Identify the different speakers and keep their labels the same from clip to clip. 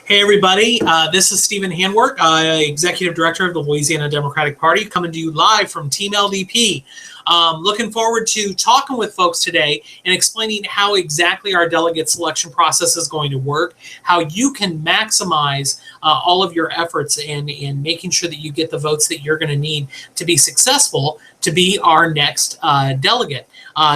Speaker 1: Hey everybody, this is Stephen Handwerk, Executive Director of the Louisiana Democratic Party, coming to you live from Team LDP. Looking forward to talking with folks today and explaining how exactly our delegate selection process is going to work, how you can maximize all of your efforts in making sure that you get the votes that you're going to need to be successful to be our next delegate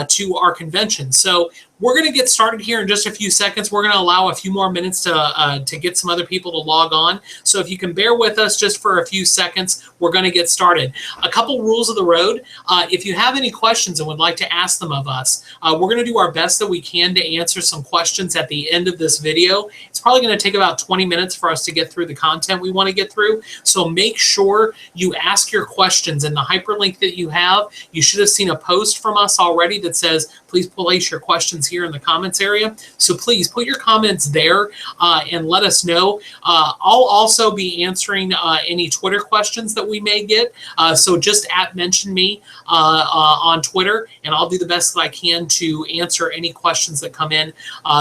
Speaker 1: to our convention. So we're going to get started here in just a few seconds. We're going to allow a few more minutes to get some other people to log on. So if you can bear with us just for a few seconds, we're going to get started. A couple rules of the road. If you have any questions and would like to ask them of us, we're going to do our best that we can to answer some questions at the end of this video. It's probably going to take about 20 minutes for us to get through the content we want to get through. So make sure you ask your questions in the hyperlink that you have. You should have seen a post from us already that says, please place your questions here in the comments area. So please put your comments there and let us know. I'll also be answering any Twitter questions that we may get. So just mention me on Twitter, and I'll do the best that I can to answer any questions that come in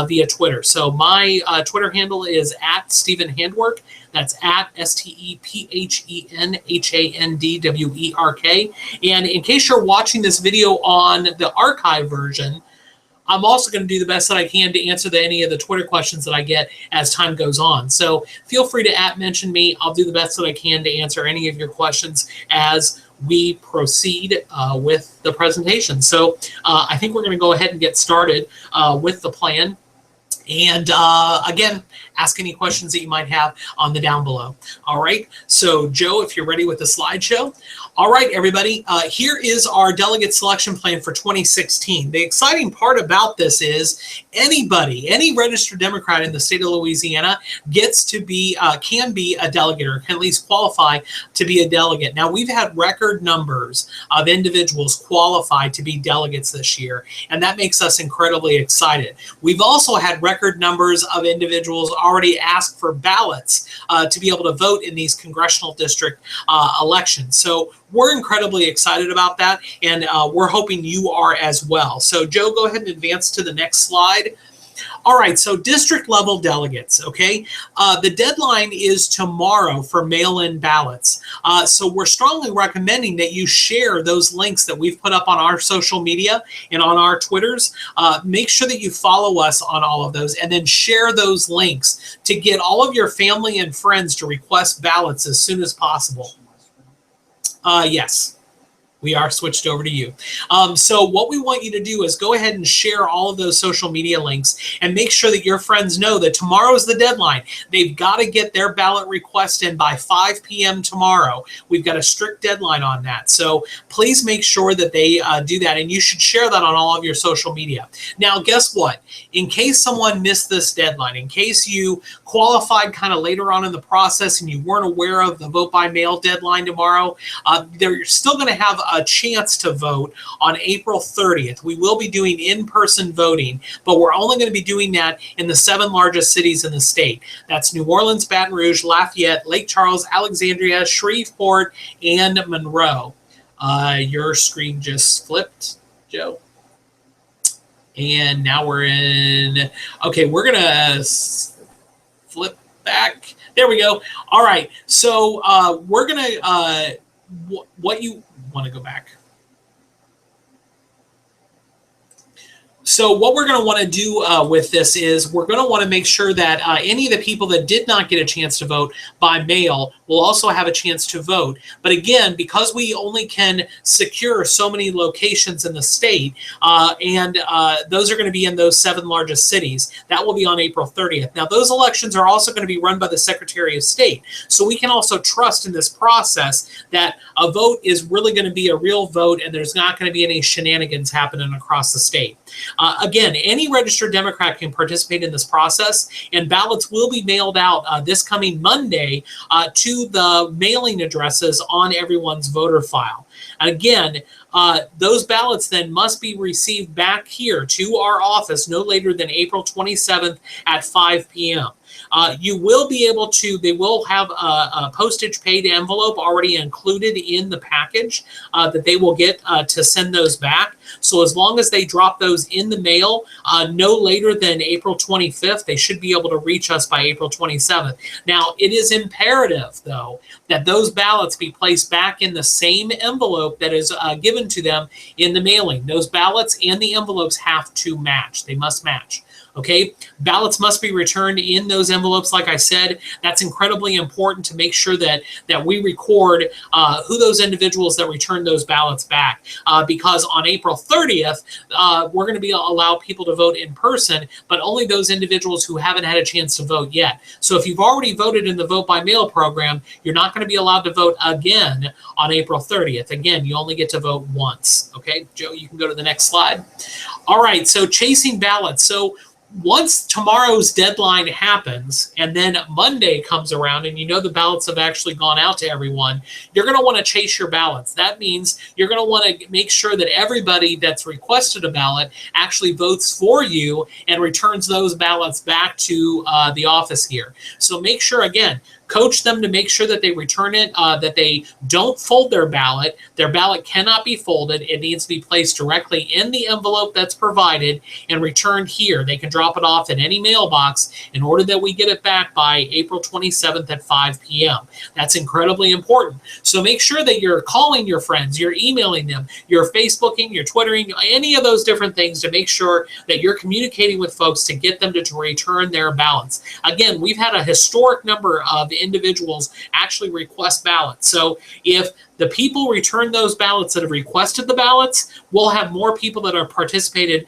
Speaker 1: via Twitter. So my Twitter handle is @Stephen Handwerk. That's @StephenHandwerk. And in case you're watching this video on the archive version, I'm also going to do the best that I can to answer any of the Twitter questions that I get as time goes on. So feel free to mention me. I'll do the best that I can to answer any of your questions as we proceed with the presentation. So I think we're going to go ahead and get started with the plan. And again, ask any questions that you might have on the down below. All right. So Joe, if you're ready with the slideshow. All right, everybody, here is our delegate selection plan for 2016. The exciting part about this is any registered Democrat in the state of Louisiana gets to be, can be a delegate, or can at least qualify to be a delegate. Now, we've had record numbers of individuals qualified to be delegates this year, and that makes us incredibly excited. We've also had record numbers of individuals already ask for ballots to be able to vote in these congressional district elections. So we're incredibly excited about that, and we're hoping you are as well. So Joe, go ahead and advance to the next slide. All right, so district level delegates, okay? The deadline is tomorrow for mail-in ballots. So we're strongly recommending that you share those links that we've put up on our social media and on our Twitters. Make sure that you follow us on all of those, and then share those links to get all of your family and friends to request ballots as soon as possible. Yes. We are switched over to you. So what we want you to do is go ahead and share all of those social media links and make sure that your friends know that tomorrow is the deadline. They've got to get their ballot request in by 5 p.m. tomorrow. We've got a strict deadline on that. So please make sure that they do that, and you should share that on all of your social media. Now, guess what? In case someone missed this deadline, in case you qualified kind of later on in the process and you weren't aware of the vote by mail deadline tomorrow, they're still going to have a chance to vote on April 30th. We will be doing in-person voting, but we're only going to be doing that in the 7 largest cities in the state. That's New Orleans, Baton Rouge, Lafayette, Lake Charles, Alexandria, Shreveport, and Monroe. Your screen just flipped, Joe. And now we're in, okay, we're going to flip back. There we go. All right. So we're going to, what you want to go back. So what we're going to want to do with this is we're going to want to make sure that any of the people that did not get a chance to vote by mail will also have a chance to vote. But again, because we only can secure so many locations in the state, and those are going to be in those 7 largest cities, that will be on April 30th. Now, those elections are also going to be run by the Secretary of State. So we can also trust in this process that a vote is really going to be a real vote, and there's not going to be any shenanigans happening across the state. Again, any registered Democrat can participate in this process, and ballots will be mailed out this coming Monday to the mailing addresses on everyone's voter file. Again, those ballots then must be received back here to our office no later than April 27th at 5 p.m. You will be able to, they will have a postage paid envelope already included in the package that they will get to send those back. So as long as they drop those in the mail no later than April 25th, they should be able to reach us by April 27th. Now, it is imperative, though, that those ballots be placed back in the same envelope that is given to them in the mailing. Those ballots and the envelopes have to match. They must match. Okay, ballots must be returned in those envelopes. Like I said, that's incredibly important to make sure that we record who those individuals that return those ballots back. Because on April 30th, we're going to allow people to vote in person, but only those individuals who haven't had a chance to vote yet. So if you've already voted in the vote by mail program, you're not going to be allowed to vote again on April 30th. Again, you only get to vote once. Okay, Joe, you can go to the next slide. All right, so chasing ballots. So once tomorrow's deadline happens and then Monday comes around and you know the ballots have actually gone out to everyone, you're going to want to chase your ballots. That means you're going to want to make sure that everybody that's requested a ballot actually votes for you and returns those ballots back to the office here. So make sure, again, coach them to make sure that they return it, that they don't fold their ballot. Their ballot cannot be folded. It needs to be placed directly in the envelope that's provided and returned here. They can drop it off in any mailbox in order that we get it back by April 27th at 5 p.m. That's incredibly important. So make sure that you're calling your friends, you're emailing them, you're Facebooking, you're Twittering, any of those different things to make sure that you're communicating with folks to get them to return their ballots. Again, we've had a historic number of individuals actually request ballots. So if the people return those ballots that have requested the ballots, we'll have more people that are participated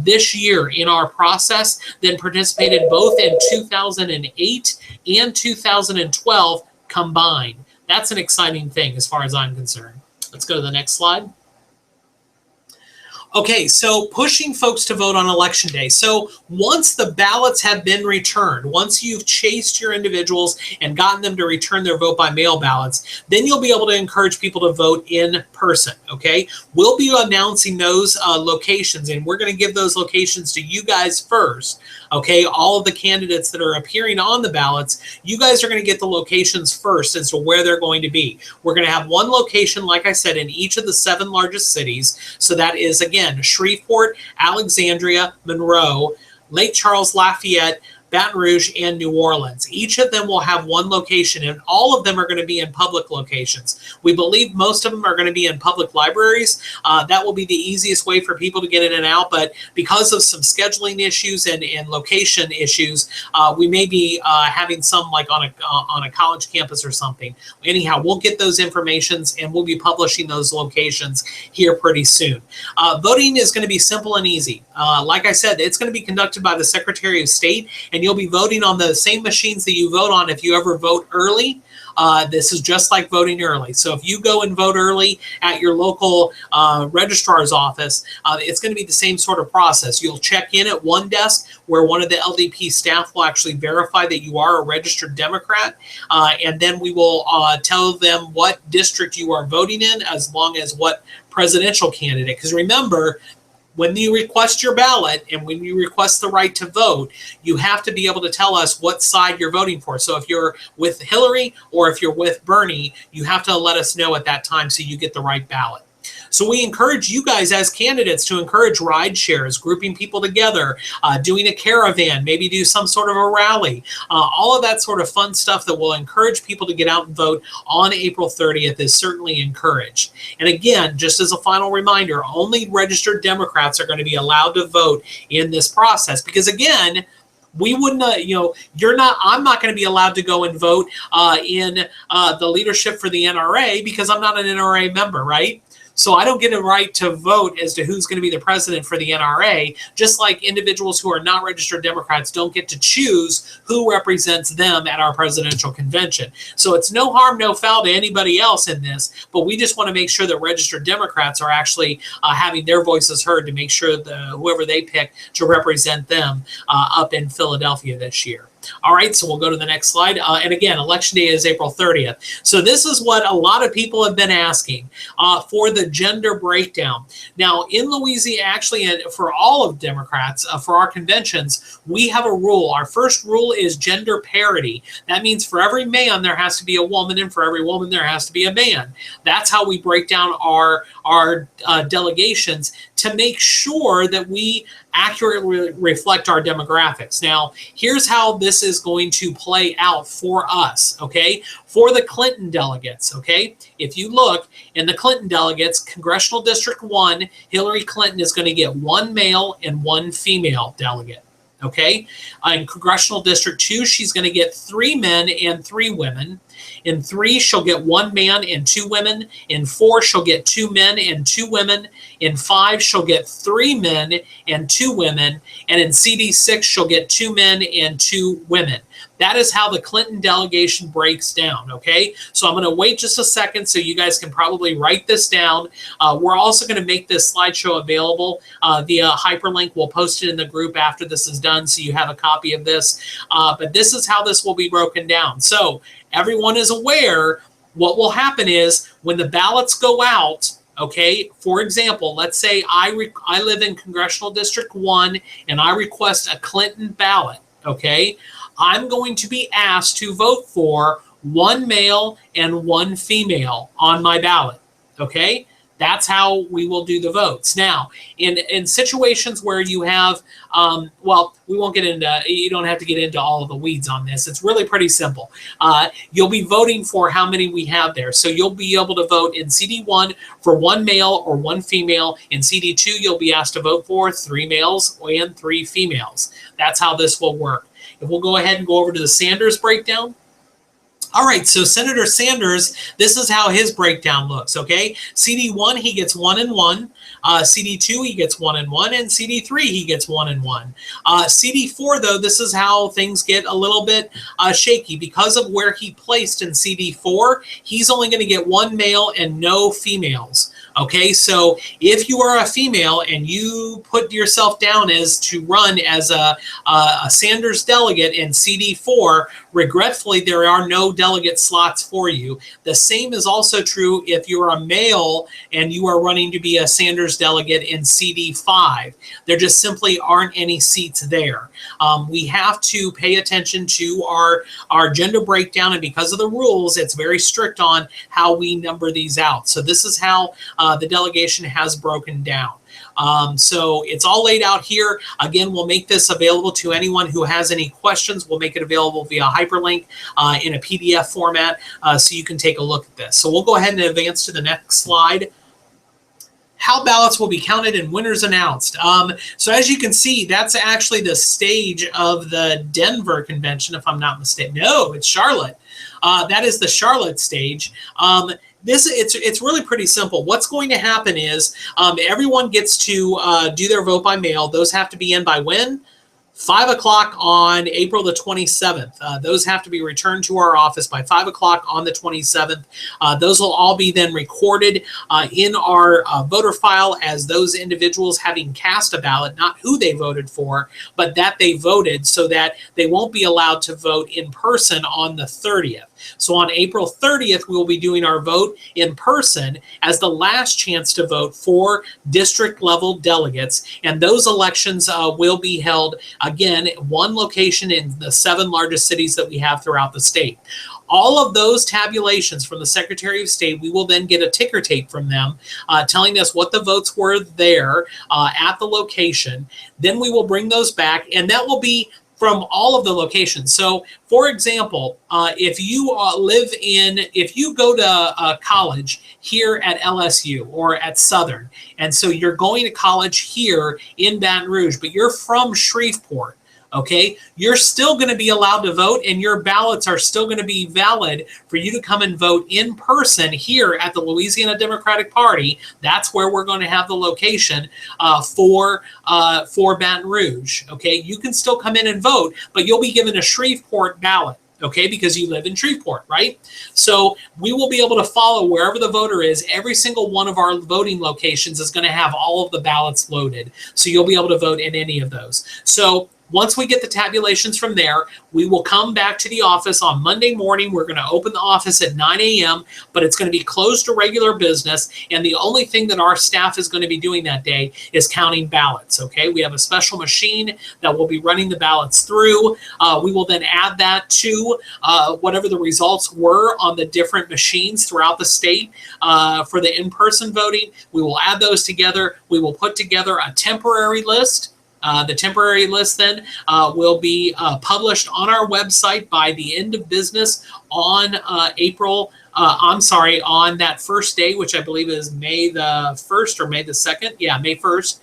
Speaker 1: this year in our process than participated both in 2008 and 2012 combined. That's an exciting thing as far as I'm concerned. Let's go to the next slide. Okay, so pushing folks to vote on election day. So once the ballots have been returned, once you've chased your individuals and gotten them to return their vote by mail ballots, then you'll be able to encourage people to vote in person, okay? We'll be announcing those locations, and we're going to give those locations to you guys first, okay? All of the candidates that are appearing on the ballots, you guys are going to get the locations first as to where they're going to be. We're going to have one location, like I said, in each of the 7 largest cities. So that is, again, Shreveport, Alexandria, Monroe, Lake Charles, Lafayette, Baton Rouge, and New Orleans. Each of them will have one location, and all of them are going to be in public locations. We believe most of them are going to be in public libraries. That will be the easiest way for people to get in and out, but because of some scheduling issues and location issues, we may be having some like on a college campus or something. Anyhow, we'll get those informations, and we'll be publishing those locations here pretty soon. Voting is going to be simple and easy. Like I said, it's going to be conducted by the Secretary of State, and you'll be voting on the same machines that you vote on if you ever vote early. This is just like voting early. So if you go and vote early at your local registrar's office, it's going to be the same sort of process. You'll check in at one desk where one of the LDP staff will actually verify that you are a registered Democrat, and then we will tell them what district you are voting in, as long as what presidential candidate. Because remember, when you request your ballot and when you request the right to vote, you have to be able to tell us what side you're voting for. So if you're with Hillary or if you're with Bernie, you have to let us know at that time so you get the right ballot. So we encourage you guys as candidates to encourage ride shares, grouping people together, doing a caravan, maybe do some sort of a rally. All of that sort of fun stuff that will encourage people to get out and vote on April 30th is certainly encouraged. And again, just as a final reminder, only registered Democrats are going to be allowed to vote in this process, because again, we wouldn't, I'm not going to be allowed to go and vote in the leadership for the NRA because I'm not an NRA member, right? So I don't get a right to vote as to who's going to be the president for the NRA, just like individuals who are not registered Democrats don't get to choose who represents them at our presidential convention. So it's no harm, no foul to anybody else in this, but we just want to make sure that registered Democrats are actually having their voices heard to make sure that whoever they pick to represent them up in Philadelphia this year. All right, so we'll go to the next slide. And again, election day is April 30th. So this is what a lot of people have been asking for the gender breakdown. Now, in Louisiana, actually, for all of Democrats, for our conventions, we have a rule. Our first rule is gender parity. That means for every man, there has to be a woman, and for every woman, there has to be a man. That's how we break down our delegations to make sure that we accurately reflect our demographics. Now, here's how this is going to play out for us, okay? For the Clinton delegates, okay? If you look in the Clinton delegates, Congressional District 1, Hillary Clinton is going to get 1 male and 1 female delegate, okay? In Congressional District 2, she's going to get 3 men and 3 women. In 3, she'll get 1 man and 2 women. In 4, she'll get 2 men and 2 women. In 5, she'll get 3 men and 2 women. And in CD6, she'll get 2 men and 2 women. That is how the Clinton delegation breaks down, okay? So I'm going to wait just a second so you guys can probably write this down. We're also going to make this slideshow available via hyperlink. We'll post it in the group after this is done so you have a copy of this. But this is how this will be broken down. So everyone is aware what will happen is when the ballots go out, okay, for example, let's say I live in Congressional District 1 and I request a Clinton ballot, okay? I'm going to be asked to vote for 1 male and 1 female on my ballot, okay? That's how we will do the votes. Now, in situations where you have, well, we won't get into, you don't have to get into all of the weeds on this. It's really pretty simple. You'll be voting for how many we have there. So you'll be able to vote in CD1 for 1 male or 1 female. In CD2, you'll be asked to vote for 3 males and 3 females. That's how this will work. If we'll go ahead and go over to the Sanders breakdown. All right, so Senator Sanders, this is how his breakdown looks, okay? CD1, he gets 1 and 1. CD2, he gets 1 and 1. And CD3, he gets 1 and 1. CD4, though, this is how things get a little bit shaky. Because of where he placed in CD4, he's only going to get 1 male and no females. Okay, so if you are a female and you put yourself down as to run as a Sanders delegate in CD4, regretfully, there are no delegate slots for you. The same is also true if you're a male and you are running to be a Sanders delegate in CD5. There just simply aren't any seats there. We have to pay attention to our gender breakdown, and because of the rules, it's very strict on how we number these out. So this is how the delegation has broken down. So it's all laid out here. Again, we'll make this available to anyone who has any questions. We'll make it available via hyperlink in a PDF format so you can take a look at this. So we'll go ahead and advance to the next slide. How ballots will be counted and winners announced. So as you can see, that's actually the stage of the Denver convention, if I'm not mistaken. No, it's Charlotte. That is the Charlotte stage. It's really pretty simple. What's going to happen is everyone gets to do their vote by mail. Those have to be in by when? 5 o'clock on April the 27th. Those have to be returned to our office by 5 o'clock on the 27th. Those will all be then recorded in our voter file as those individuals having cast a ballot, not who they voted for, but that they voted, so that they won't be allowed to vote in person on the 30th. So on April 30th, we will be doing our vote in person as the last chance to vote for district level delegates. And those elections will be held, again, one location in the 7 largest cities that we have throughout the state. All of those tabulations from the Secretary of State, we will then get a ticker tape from them telling us what the votes were there at the location. Then we will bring those back, and that will be from all of the locations. So, for example, if you if you go to college here at LSU or at Southern, and so you're going to college here in Baton Rouge, but you're from Shreveport, okay, you're still going to be allowed to vote, and your ballots are still going to be valid for you to come and vote in person here at the Louisiana Democratic Party. That's where we're going to have the location for Baton Rouge. Okay, you can still come in and vote, but you'll be given a Shreveport ballot. Okay, because you live in Shreveport, right? So we will be able to follow wherever the voter is. Every single one of our voting locations is going to have all of the ballots loaded. So you'll be able to vote in any of those. So Once we get the tabulations from there, we will come back to the office on Monday morning. We're going to open the office at 9 a.m., but it's going to be closed to regular business. And the only thing that our staff is going to be doing that day is counting ballots. Okay, we have a special machine that will be running the ballots through. We will then add that to whatever the results were on the different machines throughout the state for the in-person voting. We will add those together. We will put together a temporary list. The temporary list then will be published on our website by the end of business on on that first day, which I believe is May the 1st or May the 2nd. Yeah, May 1st.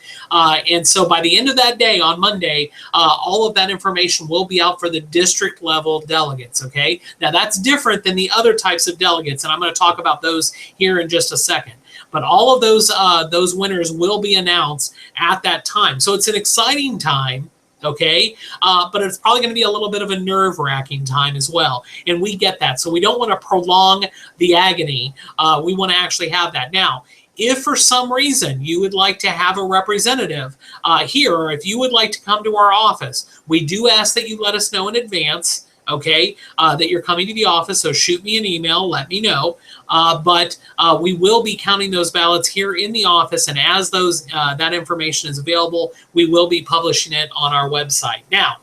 Speaker 1: And so by the end of that day, on Monday, all of that information will be out for the district level delegates, okay? Now that's different than the other types of delegates, and I'm going to talk about those here in just a second. But all of those winners will be announced at that time. So it's an exciting time, okay? But it's probably going to be a little bit of a nerve-wracking time as well. And we get that. So we don't want to prolong the agony. We want to actually have that. Now, if for some reason you would like to have a representative here, or if you would like to come to our office, we do ask that you let us know in advance, okay, that you're coming to the office. So shoot me an email, let me know. But we will be counting those ballots here in the office, and as that information is available, we will be publishing it on our website. Now,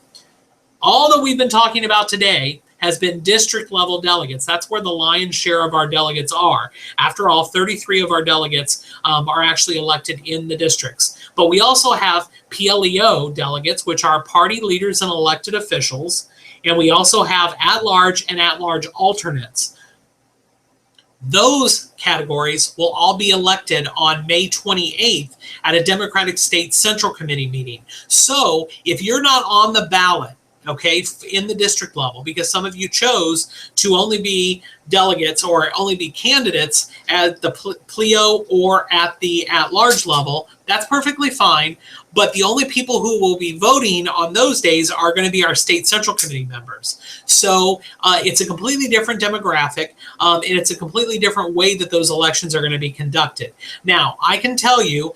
Speaker 1: all that we've been talking about today has been district level delegates. That's where the lion's share of our delegates are. After all, 33 of our delegates are actually elected in the districts. But we also have PLEO delegates, which are party leaders and elected officials. And we also have at-large and at-large alternates. Those categories will all be elected on May 28th at a Democratic State Central Committee meeting. So if you're not on the ballot, okay, in the district level, because some of you chose to only be delegates or only be candidates at the PLEO or at the at-large level, that's perfectly fine. But the only people who will be voting on those days are going to be our state central committee members. So it's a completely different demographic, and it's a completely different way that those elections are going to be conducted. Now, I can tell you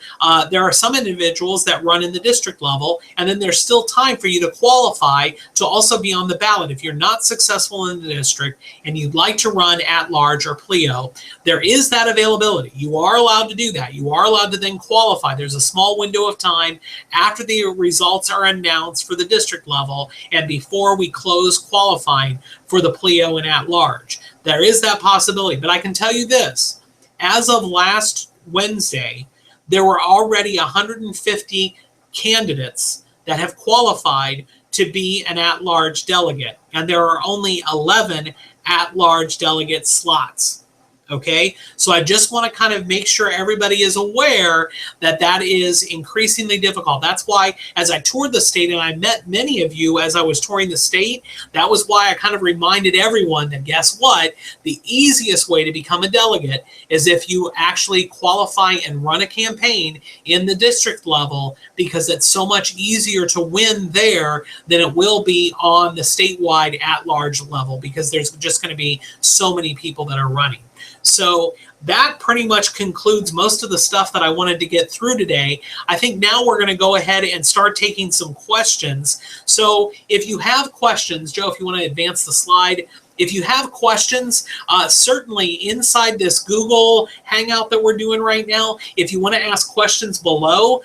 Speaker 1: there are some individuals that run in the district level, and then there's still time for you to qualify to also be on the ballot. If you're not successful in the district and you'd like to run at large or PLEO, there is that availability. You are allowed to do that. You are allowed to then qualify. There's a small window of time after the results are announced for the district level and before we close qualifying for the PLEO and at large. There is that possibility, but I can tell you this. As of last Wednesday, there were already 150 candidates that have qualified to be an at-large delegate, and there are only 11 at-large delegate slots. Okay, so I just want to kind of make sure everybody is aware that that is increasingly difficult. That's why as I toured the state and I met many of you as I was touring the state, that was why I kind of reminded everyone that guess what? The easiest way to become a delegate is if you actually qualify and run a campaign in the district level, because it's so much easier to win there than it will be on the statewide at-large level, because there's just going to be so many people that are running. So that pretty much concludes most of the stuff that I wanted to get through today. I think now we're going to go ahead and start taking some questions. So if you have questions, Joe, if you want to advance the slide, if you have questions, certainly inside this Google Hangout that we're doing right now, if you want to ask questions below,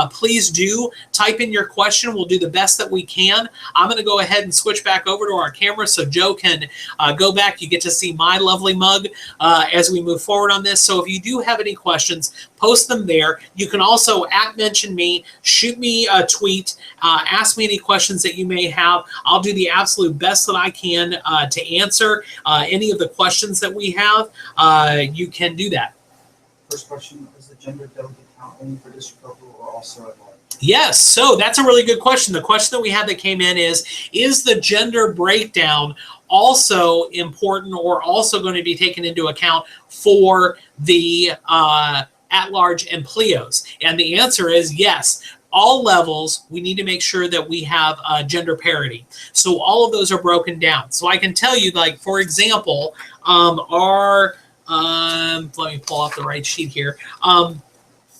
Speaker 1: please do type in your question. We'll do the best that we can. I'm going to go ahead and switch back over to our camera so Joe can go back. You get to see my lovely mug as we move forward on this. So if you do have any questions, post them there. You can also @mention me, shoot me a tweet, ask me any questions that you may have. I'll do the absolute best that I can to answer any of the questions that we have. You can do that.
Speaker 2: First question, is the gender delegate count only for district level or also at large?
Speaker 1: Yes, so that's a really good question. The question that we had that came in is the gender breakdown also important or also going to be taken into account for the at-large and PLEOs? And the answer is yes. All levels, we need to make sure that we have gender parity. So all of those are broken down. So I can tell you, like, for example, let me pull off the right sheet here.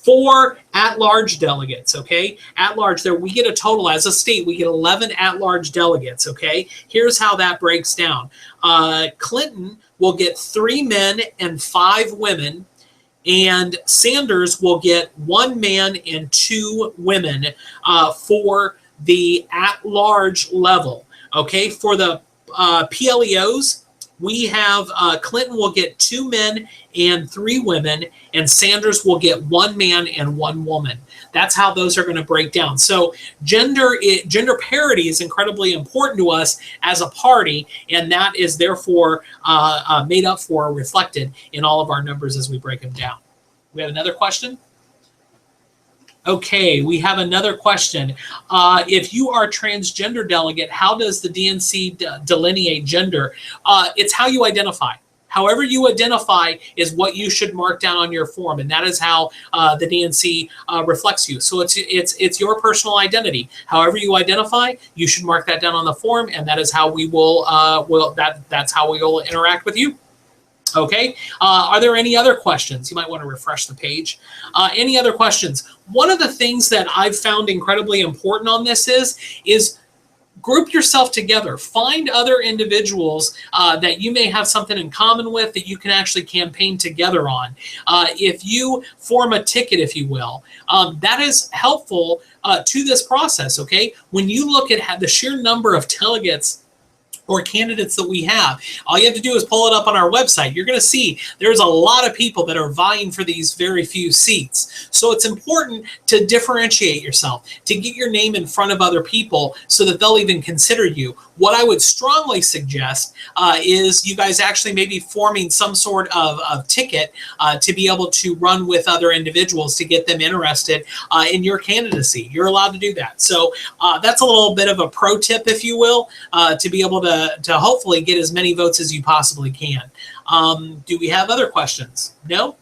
Speaker 1: 4 at-large delegates, okay? At-large, there we get a total, as a state, we get 11 at-large delegates, okay? Here's how that breaks down. Clinton will get 3 men and 5 women, and Sanders will get 1 man and 2 women for the at-large level, okay? For the PLEOs, we have Clinton will get 2 men and 3 women, and Sanders will get 1 man and 1 woman. That's how those are going to break down. So gender parity is incredibly important to us as a party, and that is therefore made up for, reflected in all of our numbers as we break them down. We have another question? Okay, we have another question. If you are a transgender delegate, how does the DNC delineate gender? It's how you identify. However you identify is what you should mark down on your form, and that is how the DNC reflects you. So it's your personal identity. However you identify, you should mark that down on the form, and that is how we will that's how we will interact with you. Okay, are there any other questions? You might want to refresh the page. Any other questions? One of the things that I've found incredibly important on this is group yourself together. Find other individuals that you may have something in common with that you can actually campaign together on. If you form a ticket, if you will, that is helpful to this process, okay? When you look at the sheer number of delegates or candidates that we have, all you have to do is pull it up on our website. You're going to see there's a lot of people that are vying for these very few seats. So it's important to differentiate yourself, to get your name in front of other people so that they'll even consider you. What I would strongly suggest is you guys actually maybe forming some sort of ticket to be able to run with other individuals to get them interested in your candidacy. You're allowed to do that. So that's a little bit of a pro tip, if you will, to be able to hopefully get as many votes as you possibly can. Do we have other questions? No?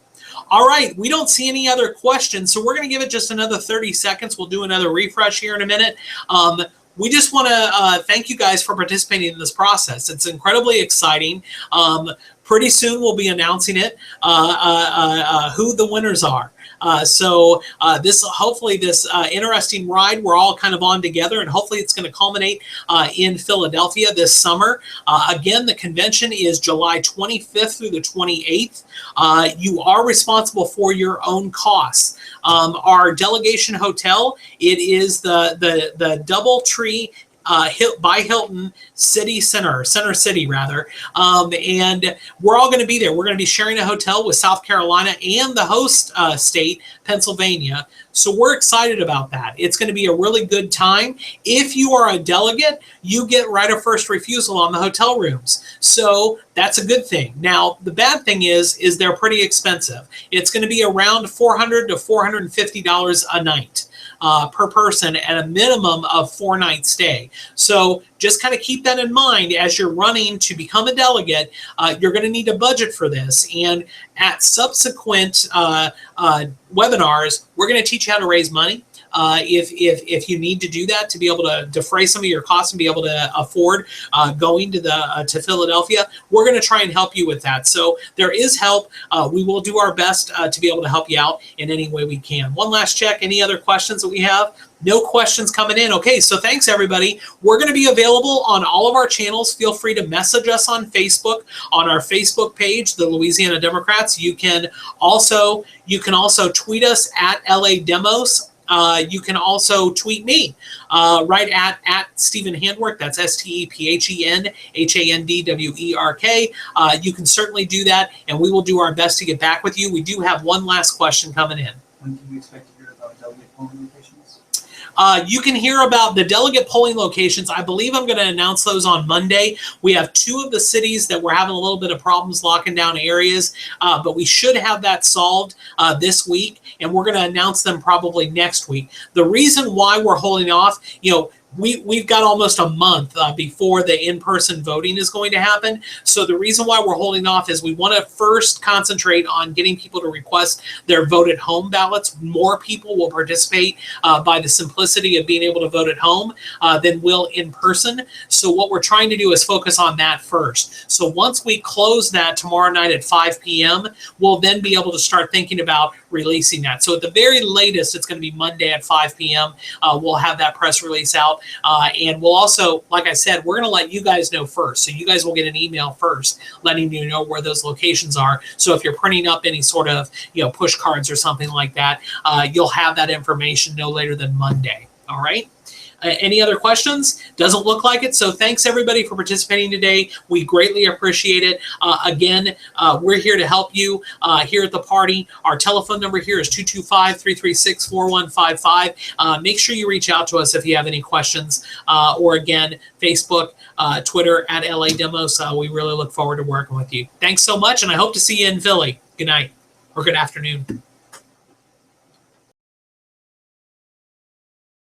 Speaker 1: All right, we don't see any other questions, so we're going to give it just another 30 seconds. We'll do another refresh here in a minute. We just want to thank you guys for participating in this process. It's incredibly exciting. Pretty soon we'll be announcing it, who the winners are. So hopefully this interesting ride we're all kind of on together, and hopefully it's going to culminate in Philadelphia this summer. Again, the convention is July 25th through the 28th. You are responsible for your own costs. Our delegation hotel, it is the DoubleTree by Hilton Center City rather, and we're all going to be there. We're going to be sharing a hotel with South Carolina and the host state, Pennsylvania. So we're excited about that. It's going to be a really good time. If you are a delegate, you get right of first refusal on the hotel rooms. So that's a good thing. Now, the bad thing is they're pretty expensive. It's going to be around $400 to $450 a night. Per person at a minimum of 4-night stay. So just kind of keep that in mind as you're running to become a delegate. You're going to need a budget for this. And at subsequent webinars, we're going to teach you how to raise money. If you need to do that to be able to defray some of your costs and be able to afford going to Philadelphia, we're going to try and help you with that. So there is help. We will do our best to be able to help you out in any way we can. One last check. Any other questions that we have? No questions coming in. Okay, so thanks everybody. We're going to be available on all of our channels. Feel free to message us on Facebook, on our Facebook page, the Louisiana Democrats. You can also tweet us at LA Demos. You can also tweet me right at Stephen Handwerk. That's StephenHandwerk. You can certainly do that, and we will do our best to get back with you. We do have one last question coming in.
Speaker 2: When can we expect to hear about delegate polling locations?
Speaker 1: You can hear about the delegate polling locations. I believe I'm going to announce those on Monday. We have 2 of the cities that we're having a little bit of problems locking down areas, but we should have that solved this week, and we're going to announce them probably next week. The reason why we're holding off, we've got almost a month before the in-person voting is going to happen. So the reason why we're holding off is we want to first concentrate on getting people to request their vote at home ballots. More people will participate by the simplicity of being able to vote at home than will in person. So what we're trying to do is focus on that first. So once we close that tomorrow night at 5 p.m., we'll then be able to start thinking about releasing that. So at the very latest, it's going to be Monday at 5 p.m. We'll have that press release out. And we'll also, like I said, we're going to let you guys know first. So you guys will get an email first letting you know where those locations are. So if you're printing up any sort of, push cards or something like that, you'll have that information no later than Monday. All right. Any other questions? Doesn't look like it. So thanks everybody for participating today. We greatly appreciate it. Again, we're here to help you here at the party. Our telephone number here is 225-336-4155. Make sure you reach out to us if you have any questions. Or again, Facebook, Twitter at LA Demos. We really look forward to working with you. Thanks so much, and I hope to see you in Philly. Good night or good afternoon.